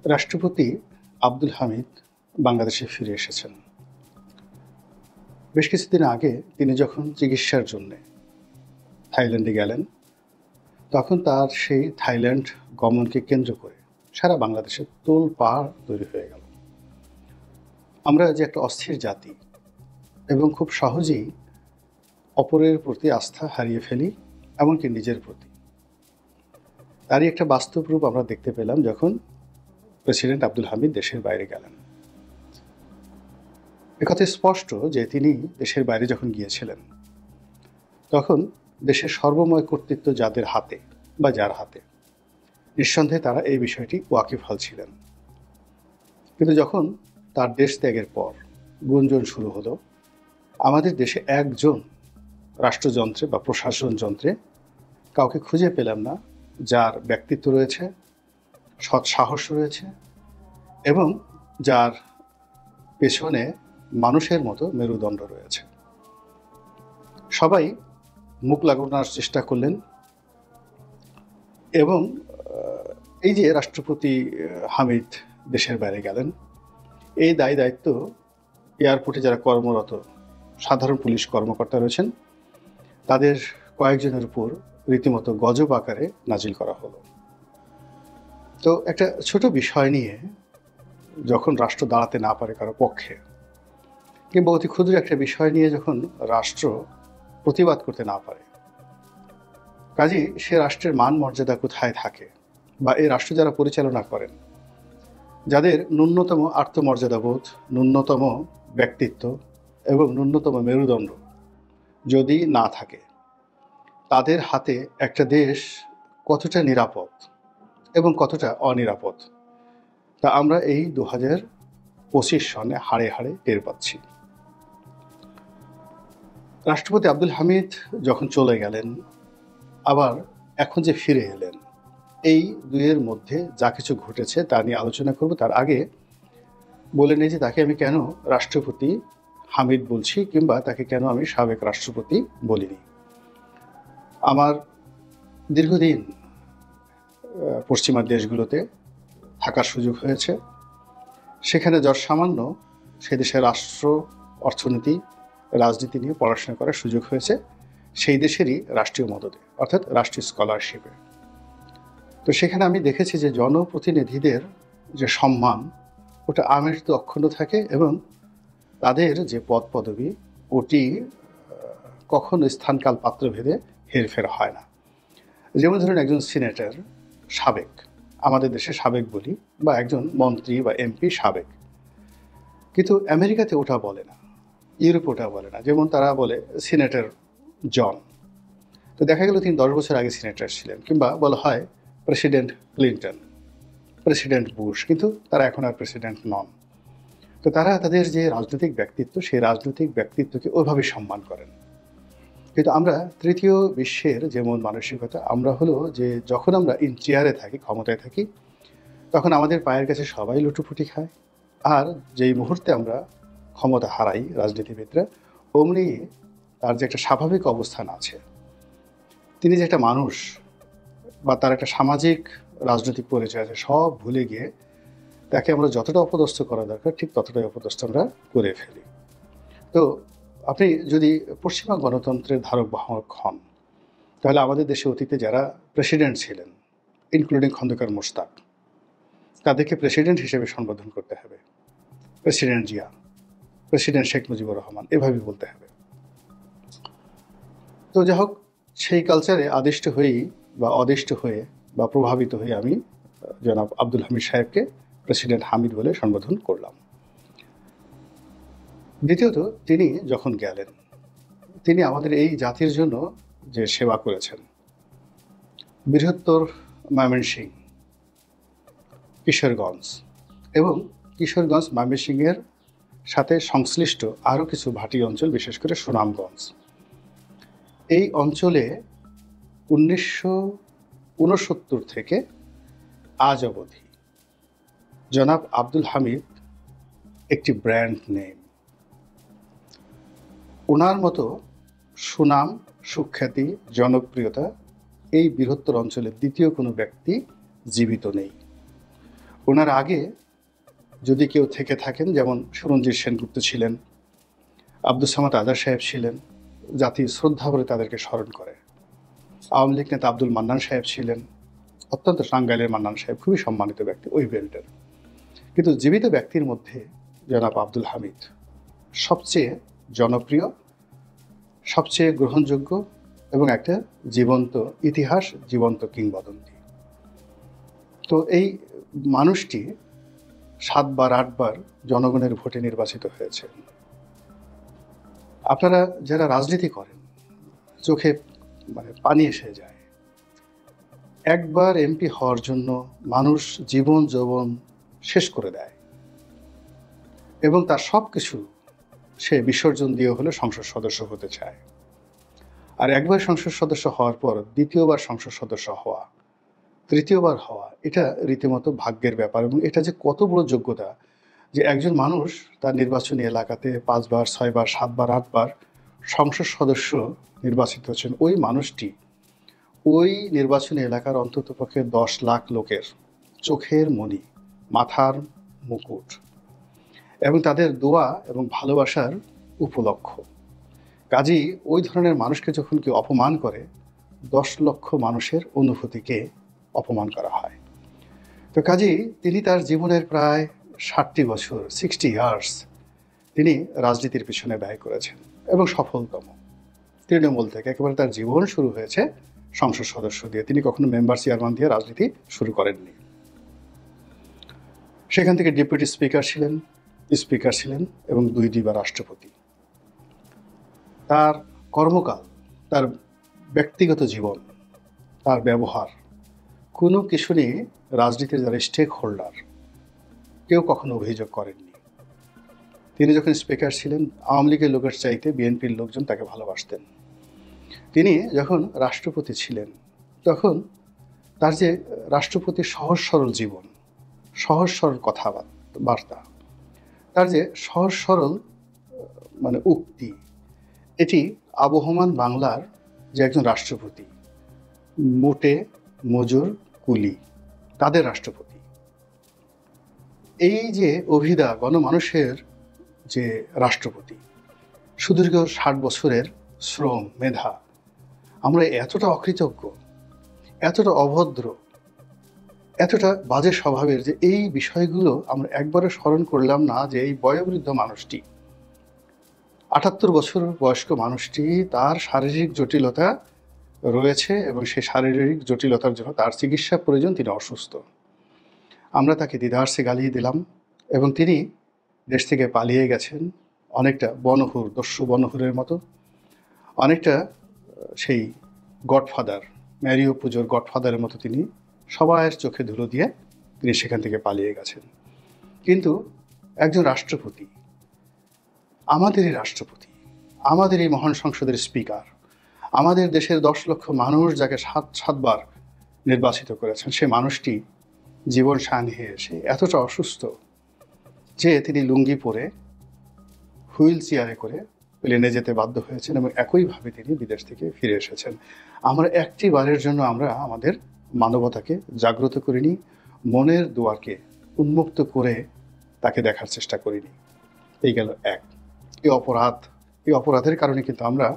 রাষ্ট্রপতি আব্দুল হামিদ বাংলাদেশে ফিরে এসেছেন। বেশ কিছুদিন আগে তিনি যখন চিকিৎসার জন্যে থাইল্যান্ডে গেলেন, তখন তার সেই থাইল্যান্ড গমনকে কেন্দ্র করে সারা বাংলাদেশে তোলপাড় তৈরি হয়ে গেল। আমরা যে একটা অস্থির জাতি এবং খুব সহজেই অপরের প্রতি আস্থা হারিয়ে ফেলি, এমনকি নিজের প্রতি। তারই একটা বাস্তব রূপ আমরা দেখতে পেলাম যখন প্রেসিডেন্ট আব্দুল হামিদ দেশের বাইরে গেলেন। একথা স্পষ্ট যে তিনি দেশের বাইরে যখন গিয়েছিলেন, তখন দেশের সর্বময় কর্তৃত্ব যাদের হাতে বা যার হাতে, নিঃসন্দেহে তারা এই বিষয়টি ওয়াকিবহাল ছিলেন। কিন্তু যখন তার দেশ ত্যাগের পর গুঞ্জন শুরু হলো, আমাদের দেশে একজন রাষ্ট্রযন্ত্রে বা প্রশাসন যন্ত্রে কাউকে খুঁজে পেলাম না যার ব্যক্তিত্ব রয়েছে, সৎ সাহস রয়েছে এবং যার পেছনে মানুষের মতো মেরুদণ্ড রয়েছে। সবাই মুখ লাগানোর চেষ্টা করলেন এবং এই যে রাষ্ট্রপতি হামিদ দেশের বাইরে গেলেন, এই দায়িত্ব এয়ারপোর্টে যারা কর্মরত সাধারণ পুলিশ কর্মকর্তা রয়েছেন তাদের কয়েকজনের উপর রীতিমতো গজব আকারে নাজিল করা হলো। তো একটা ছোট বিষয় নিয়ে যখন রাষ্ট্র দাঁড়াতে না পারে কারো পক্ষে, কিংবা অতি ক্ষুদ্র একটা বিষয় নিয়ে যখন রাষ্ট্র প্রতিবাদ করতে না পারে, কাজেই সে রাষ্ট্রের মান মর্যাদা কোথায় থাকে? বা এই রাষ্ট্র যারা পরিচালনা করেন, যাদের ন্যূনতম আত্মমর্যাদাবোধ, ন্যূনতম ব্যক্তিত্ব এবং ন্যূনতম মেরুদণ্ড যদি না থাকে, তাদের হাতে একটা দেশ কতটা নিরাপদ এবং কতটা অনিরাপদ তা আমরা এই 2025 সনে হাড়ে হাড়ে টের পাচ্ছি। রাষ্ট্রপতি আব্দুল হামিদ যখন চলে গেলেন, আবার এখন যে ফিরে এলেন, এই দুইয়ের মধ্যে যা কিছু ঘটেছে তা নিয়ে আলোচনা করব। তার আগে বলে নেই যে তাকে আমি কেন রাষ্ট্রপতি হামিদ বলছি, কিংবা তাকে কেন আমি সাবেক রাষ্ট্রপতি বলিনি। আমার দীর্ঘদিন পশ্চিমা দেশগুলোতে থাকার সুযোগ হয়েছে। সেখানে যৎসামান্য সে দেশের রাষ্ট্র, অর্থনীতি, রাজনীতি নিয়ে পড়াশোনা করার সুযোগ হয়েছে সেই দেশেরই রাষ্ট্রীয় মদদে, অর্থাৎ রাষ্ট্রীয় স্কলারশিপে। তো সেখানে আমি দেখেছি যে জনপ্রতিনিধিদের যে সম্মান, ওটা আমৃত্যু অক্ষুণ্ণ থাকে এবং তাদের যে পদ পদবি, ওটি কখনো স্থানকাল পাত্রভেদে হেরফের হয় না। যেমন ধরুন একজন সিনেটর সাবেক, আমাদের দেশে সাবেক বলি, বা একজন মন্ত্রী বা এমপি সাবেক, কিন্তু আমেরিকাতে ওটা বলে না, ইউরোপে ওটা বলে না। যেমন তারা বলে সিনেটর জন, তো দেখা গেল তিনি 10 বছর আগে সিনেটর ছিলেন। কিংবা বলা হয় প্রেসিডেন্ট ক্লিন্টন, প্রেসিডেন্ট বুশ, কিন্তু তারা এখন আর প্রেসিডেন্ট নন। তো তারা তাদের যে রাজনৈতিক ব্যক্তিত্ব, সেই রাজনৈতিক ব্যক্তিত্বকে ওইভাবে সম্মান করেন। কিন্তু আমরা তৃতীয় বিশ্বের যেমন মানসিকতা, আমরা হলো যে যখন আমরা ইন চেয়ারে থাকি, ক্ষমতায় থাকি, তখন আমাদের পায়ের কাছে সবাই লুটোপুটি খায়। আর যেই মুহূর্তে আমরা ক্ষমতা হারাই রাজনীতিবিদরা, অমনি তার যে একটা স্বাভাবিক অবস্থান আছে, তিনি যে একটা মানুষ বা তার একটা সামাজিক রাজনৈতিক পরিচয় আছে, সব ভুলে গিয়ে তাকে আমরা যতটা অপদস্থ করা দরকার ঠিক ততটাই অপদস্থ আমরা করে ফেলি। তো আপনি যদি পশ্চিমা গণতন্ত্রের ধারক বাহক হন, তাহলে আমাদের দেশে অতীতে যারা প্রেসিডেন্ট ছিলেন, ইনক্লুডিং খন্দকার মোশতাক, তাদেরকে প্রেসিডেন্ট হিসেবে সম্বোধন করতে হবে। প্রেসিডেন্ট জিয়া, প্রেসিডেন্ট শেখ মুজিবুর রহমান, এভাবেই বলতে হবে। তো যাই হোক, সেই কালচারে আদিষ্ট হয়েই বা অদিষ্ট হয়ে বা প্রভাবিত হয়ে আমি জনাব আব্দুল হামিদ সাহেবকে প্রেসিডেন্ট হামিদ বলে সম্বোধন করলাম। দ্বিতীয়ত, তিনি যখন গেলেন, তিনি আমাদের এই জাতির জন্য যে সেবা করেছেন, বৃহত্তর ময়মনসিংহ, কিশোরগঞ্জ এবং কিশোরগঞ্জ ময়মনসিংহের সাথে সংশ্লিষ্ট আরও কিছু ভাটি অঞ্চল, বিশেষ করে সুনামগঞ্জ, এই অঞ্চলে 1969 থেকে আজ অবধি জনাব আব্দুল হামিদ একটি ব্র্যান্ড নেম। ওনার মতো সুনাম, সুখ্যাতি, জনপ্রিয়তা এই বৃহত্তর অঞ্চলের দ্বিতীয় কোনো ব্যক্তি জীবিত নেই। ওনার আগে যদি কেউ থেকে থাকেন, যেমন সুরঞ্জিত সেনগুপ্ত ছিলেন, আব্দুস সামাদ আজাদ সাহেব ছিলেন, জাতি শ্রদ্ধা করে তাদেরকে স্মরণ করে। আওয়ামী লীগ নেতা আব্দুল মান্নান সাহেব ছিলেন, অত্যন্ত টাঙ্গাইলের মান্নান সাহেব, খুবই সম্মানিত ব্যক্তি ওই বেল্টের। কিন্তু জীবিত ব্যক্তির মধ্যে জনাব আব্দুল হামিদ সবচেয়ে জনপ্রিয়, সবচেয়ে গ্রহণযোগ্য এবং একটা জীবন্ত ইতিহাস, জীবন্ত কিংবদন্তি। তো এই মানুষটি 7বার 8বার জনগণের ভোটে নির্বাচিত হয়েছে। আপনারা যারা রাজনীতি করেন, চোখে পানি এসে যায়। একবার এমপি হওয়ার জন্য মানুষ জীবন যৌবন শেষ করে দেয় এবং তার সব কিছু সে বিসর্জন দিয়ে হলে সংসদ সদস্য হতে চায়। আর একবার সংসদ সদস্য হওয়ার পর দ্বিতীয়বার সংসদ সদস্য হওয়া, তৃতীয়বার হওয়া, এটা রীতিমতো ভাগ্যের ব্যাপার। এবং এটা যে কত বড় যোগ্যতা যে একজন মানুষ তার নির্বাচনী এলাকাতে 5বার 6বার 7বার 8বার সংসদ সদস্য নির্বাচিত হচ্ছেন। ওই মানুষটি ওই নির্বাচনী এলাকার অন্ততপক্ষে 10 লাখ লোকের চোখের মণি, মাথার মুকুট এবং তাদের দোয়া এবং ভালোবাসার উপলক্ষ। কাজেই ওই ধরনের মানুষকে যখন কেউ অপমান করে, 10 লক্ষ মানুষের অনুভূতিকে অপমান করা হয়। তো কাজেই তিনি তার জীবনের প্রায় 60 বছর, 60 ইয়ার্স তিনি রাজনীতির পিছনে ব্যয় করেছেন এবং সফলতম। তৃণমূল থেকে একেবারে তার জীবন শুরু হয়েছে সংসদ সদস্য দিয়ে। তিনি কখনো মেম্বার চেয়ারম্যান দিয়ে রাজনীতি শুরু করেননি। সেখান থেকে ডেপুটি স্পিকার ছিলেন এবং 2বার রাষ্ট্রপতি। তার কর্মকাল, তার ব্যক্তিগত জীবন, তার ব্যবহার, কোনো কিছু নিয়ে রাজনীতির যারা স্টেক হোল্ডার কেউ কখনো অভিযোগ করেননি। তিনি যখন স্পিকার ছিলেন, আওয়ামী লীগের লোকের চাইতে বিএনপির লোকজন তাকে ভালোবাসতেন। তিনি যখন রাষ্ট্রপতি ছিলেন, তখন তার যে রাষ্ট্রপতির সহজ সরল জীবন, সহজ সরল কথাবার্তা, তার যে সহজ সরল উক্তি, এটি আবহমান বাংলার যে একজন রাষ্ট্রপতি, মোটে মজুর কুলি তাদের রাষ্ট্রপতি, এই যে অভিধা গণমানুষের যে রাষ্ট্রপতি, সুদীর্ঘ 60 বছরের শ্রম মেধা, আমরা এতটা অকৃতজ্ঞ, এতটা অভদ্র, এতটা বাজে স্বভাবের যে এই বিষয়গুলো আমরা একবারও স্মরণ করলাম না যে এই বয়োবৃদ্ধ মানুষটি, 78 বছর বয়স্ক মানুষটি, তার শারীরিক জটিলতা রয়েছে এবং সেই শারীরিক জটিলতার জন্য তার চিকিৎসা প্রয়োজন, তিনি অসুস্থ। আমরা তাকে দ্বিধার্সে গালিয়ে দিলাম এবং তিনি দেশ থেকে পালিয়ে গেছেন অনেকটা বনহুর, দস্যু বনহুরের মতো, অনেকটা সেই গডফাদার, ম্যারিও পুজোর গডফাদারের মতো তিনি সবার চোখে ধুলো দিয়ে তিনি সেখান থেকে পালিয়ে গেছেন। কিন্তু একজন রাষ্ট্রপতি, আমাদেরই রাষ্ট্রপতি, আমাদের এই মহান সংসদের স্পিকার, আমাদের দেশের 10 লক্ষ মানুষ যাকে 7বার নির্বাচিত করেছেন, সে মানুষটি জীবন সানিয়ে এসে এতটা অসুস্থ যে তিনি লুঙ্গি পরে হুইল চেয়ারে করে প্লেনে যেতে বাধ্য হয়েছেন এবং একইভাবে তিনি বিদেশ থেকে ফিরে এসেছেন। আমরা একটি বারের জন্য আমরা আমাদের মানবতাকে জাগ্রত করিনি, মনের দুয়ারকে উন্মুক্ত করে তাকে দেখার চেষ্টা করিনি। এই গেল এক। এই অপরাধের কারণে কিন্তু আমরা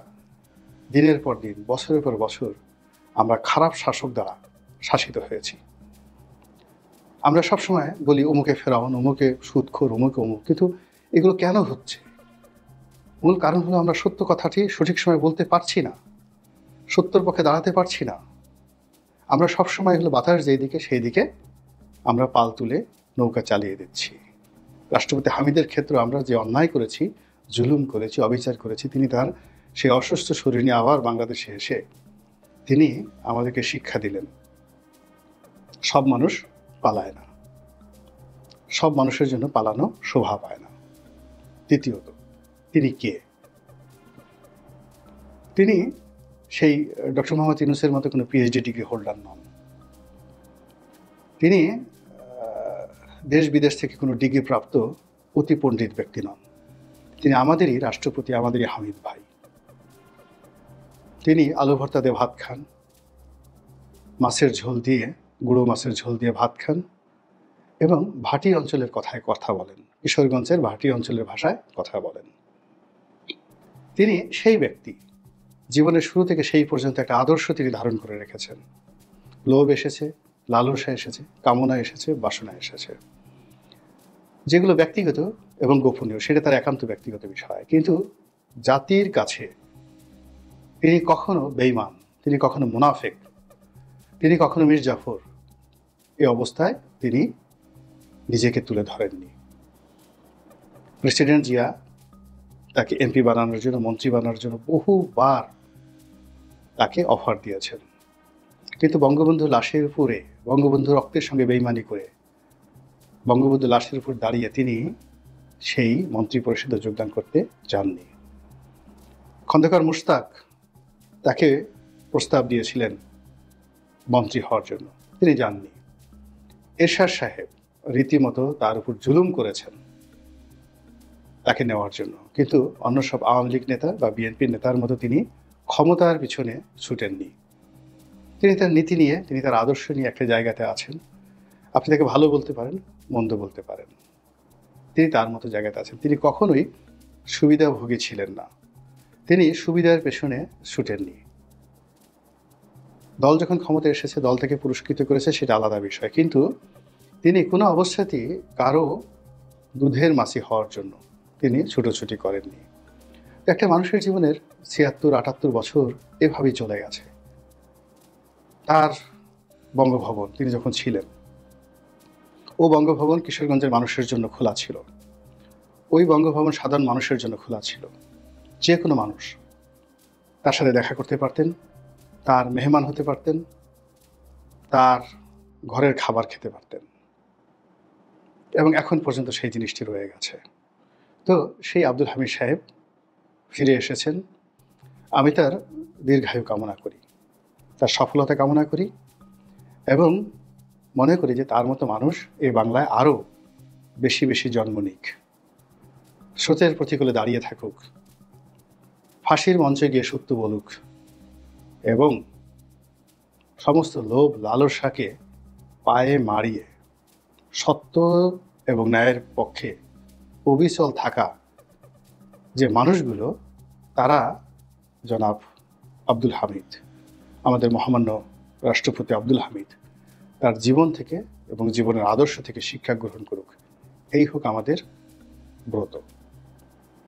দিনের পর দিন, বছরের পর বছর আমরা খারাপ শাসক দ্বারা শাসিত হয়েছি। আমরা সবসময় বলি অমুকে ফেরাউন, অমুকে সুদখোর, অমুক, কিন্তু এগুলো কেন হচ্ছে? মূল কারণ হলো আমরা সত্য কথাটি সঠিক সময় বলতে পারছি না, সত্যের পক্ষে দাঁড়াতে পারছি না। আমরা সবসময় হলো বাতাস যেই দিকে সেই দিকে আমরা পাল তুলে নৌকা চালিয়ে দিচ্ছি। রাষ্ট্রপতি হামিদের ক্ষেত্রে আমরা যে অন্যায় করেছি, জুলুম করেছি, অবিচার করেছি, তিনি তার সেই অসুস্থ শরীর নিয়ে আবার বাংলাদেশে এসে তিনি আমাদেরকে শিক্ষা দিলেন, সব মানুষ পালায় না, সব মানুষের জন্য পালানো শোভা পায় না। দ্বিতীয়ত, তিনি কে? তিনি সেই ডক্টর মোহাম্মদ ইউনূসের মতো কোনো পিএইচডি ডিগ্রি হোল্ডার নন। তিনি দেশ বিদেশ থেকে কোনো ডিগ্রি প্রাপ্ত অতি পণ্ডিত ব্যক্তি নন। তিনি আমাদেরই রাষ্ট্রপতি, আমাদেরই হামিদ ভাই। তিনি আলু ভর্তা দিয়ে ভাত খান, মাছের ঝোল দিয়ে, গুঁড়ো মাছের ঝোল দিয়ে ভাত খান এবং ভাটি অঞ্চলের কথায় কথা বলেন, কিশোরগঞ্জের ভাটি অঞ্চলের ভাষায় কথা বলেন। তিনি সেই ব্যক্তি, জীবনের শুরু থেকে সেই পর্যন্ত একটা আদর্শ তিনি ধারণ করে রেখেছেন। লোভ এসেছে, লালসা এসেছে, কামনা এসেছে, বাসনা এসেছে, যেগুলো ব্যক্তিগত এবং গোপনীয়, সেটা তার একান্ত ব্যক্তিগত বিষয়। কিন্তু জাতির কাছে তিনি কখনো বেঈমান, তিনি কখনো মুনাফেক, তিনি কখনো মীর জাফর এই অবস্থায় তিনি নিজেকে তুলে ধরেননি। প্রেসিডেন্ট জিয়া তাকে এমপি বানানোর জন্য, মন্ত্রী বানানোর জন্য বহুবার তাকে অফার দিয়েছেন, কিন্তু বঙ্গবন্ধু লাশের উপরে, বঙ্গবন্ধু রক্তের সঙ্গে বেইমানি করে, বঙ্গবন্ধু লাশের উপর দাঁড়িয়ে তিনি সেই মন্ত্রী পরিষদে যোগদান করতে চাননি। খন্দকার মুশতাক তাকে প্রস্তাব দিয়েছিলেন মন্ত্রী হওয়ার জন্য, তিনি যাননি। এরশাদ সাহেব রীতিমতো তার উপর জুলুম করেছেন তাকে নেওয়ার জন্য, কিন্তু অন্য সব আওয়ামী লীগ নেতা বা বিএনপির নেতার মতো তিনি ক্ষমতার পিছনে ছুটেননি। তিনি তার নীতি নিয়ে, তিনি তার আদর্শ নিয়ে একটা জায়গাতে আছেন। আপনি তাকে ভালো বলতে পারেন, মন্দ বলতে পারেন, তিনি তার মতো জায়গাতে আছেন। তিনি কখনোই সুবিধাভোগী ছিলেন না, তিনি সুবিধার পেছনে ছুটেননি। দল যখন ক্ষমতায় এসেছে, দল থেকে পুরস্কৃত করেছে, সেটা আলাদা বিষয়, কিন্তু তিনি কোনো অবস্থাতেই কারো দুধের মাছি হওয়ার জন্য তিনি ছুটোছুটি করেননি। একটা মানুষের জীবনের ৭৬-৭৮ বছর এভাবেই চলে গেছে। তার বঙ্গভবন তিনি যখন ছিলেন, ও বঙ্গভবন কিশোরগঞ্জের মানুষের জন্য খোলা ছিল, ওই বঙ্গভবন সাধারণ মানুষের জন্য খোলা ছিল। যে কোনো মানুষ তার সাথে দেখা করতে পারতেন, তার মেহমান হতে পারতেন, তার ঘরের খাবার খেতে পারতেন, এবং এখন পর্যন্ত সেই জিনিসটি রয়ে গেছে। তো সেই আব্দুল হামিদ সাহেব ফিরে এসেছেন। আমি তার দীর্ঘায়ু কামনা করি, তার সফলতা কামনা করি, এবং মনে করি যে তার মতো মানুষ এই বাংলায় আরও বেশি বেশি জন্ম নিক, স্রোতের প্রতিকূলে দাঁড়িয়ে থাকুক, ফাঁসির মঞ্চে গিয়ে সত্য বলুক, এবং সমস্ত লোভ লালসাকে পায়ে মারিয়ে সত্য এবং ন্যায়ের পক্ষে অবিচল থাকা যে মানুষগুলো, তারা জনাব আব্দুল হামিদ, আমাদের মহামান্য রাষ্ট্রপতি আব্দুল হামিদ, তার জীবন থেকে এবং জীবনের আদর্শ থেকে শিক্ষা গ্রহণ করুক, এই হোক আমাদের ব্রত।